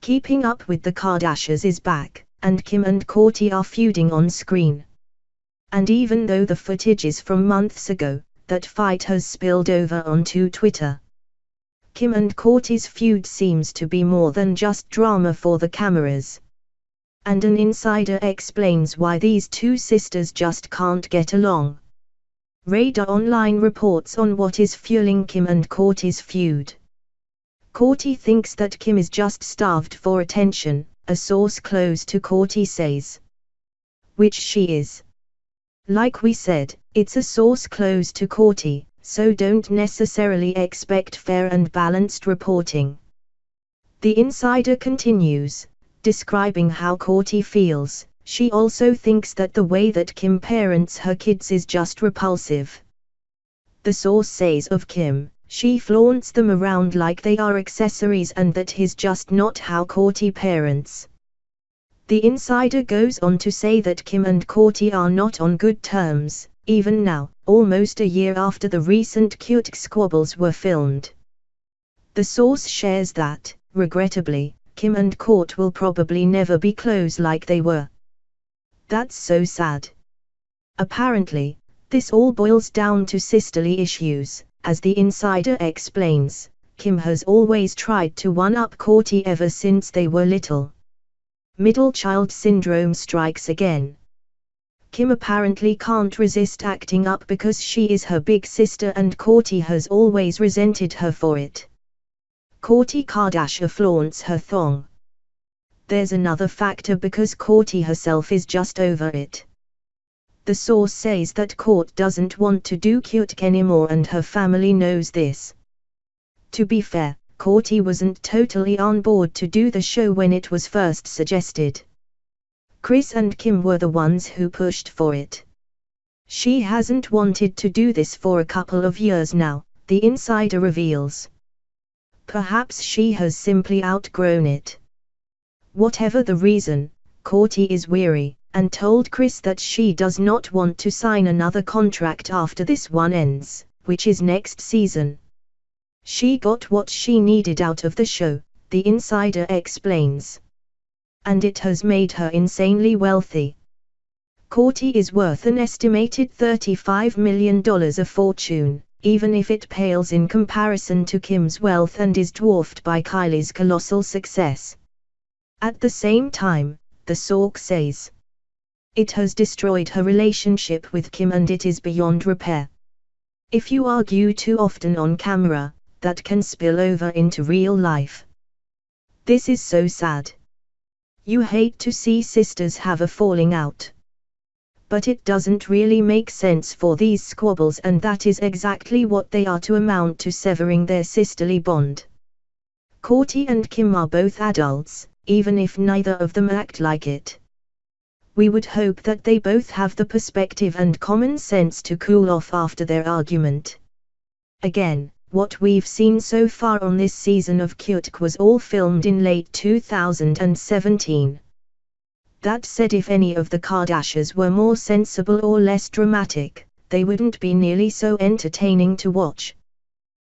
Keeping Up with the Kardashians is back, and Kim and Kourtney are feuding on screen. And even though the footage is from months ago, that fight has spilled over onto Twitter. Kim and Kourtney's feud seems to be more than just drama for the cameras. And an insider explains why these two sisters just can't get along. Radar Online reports on what is fueling Kim and Kourtney's feud. Kourtney thinks that Kim is just starved for attention, a source close to Kourtney says. Which she is. Like we said, it's a source close to Kourtney, so don't necessarily expect fair and balanced reporting. The insider continues, describing how Kourtney feels. She also thinks that the way that Kim parents her kids is just repulsive. The source says of Kim, she flaunts them around like they are accessories and that is just not how Kourtney parents. The insider goes on to say that Kim and Kourtney are not on good terms, even now, almost a year after the recent cute squabbles were filmed. The source shares that, regrettably, Kim and Kourtney will probably never be close like they were. That's so sad. Apparently, this all boils down to sisterly issues. As the insider explains, Kim has always tried to one-up Kourtney ever since they were little. Middle child syndrome strikes again. Kim apparently can't resist acting up because she is her big sister and Kourtney has always resented her for it. Kourtney Kardashian flaunts her thong. There's another factor because Kourtney herself is just over it. The source says that Kourtney doesn't want to do cute anymore and her family knows this. To be fair, Kourtney wasn't totally on board to do the show when it was first suggested. Kris and Kim were the ones who pushed for it. She hasn't wanted to do this for a couple of years now, the insider reveals. Perhaps she has simply outgrown it. Whatever the reason, Kourtney is weary, and told Kris that she does not want to sign another contract after this one ends, which is next season. She got what she needed out of the show, the insider explains. And it has made her insanely wealthy. Kourtney is worth an estimated $35 million a fortune, even if it pales in comparison to Kim's wealth and is dwarfed by Kylie's colossal success. At the same time, the source says, it has destroyed her relationship with Kim and it is beyond repair. If you argue too often on camera, that can spill over into real life. This is so sad. You hate to see sisters have a falling out. But it doesn't really make sense for these squabbles and that is exactly what they are to amount to severing their sisterly bond. Kourtney and Kim are both adults, even if neither of them act like it. We would hope that they both have the perspective and common sense to cool off after their argument. Again, what we've seen so far on this season of Cute was all filmed in late 2017. That said, if any of the Kardashians were more sensible or less dramatic, they wouldn't be nearly so entertaining to watch.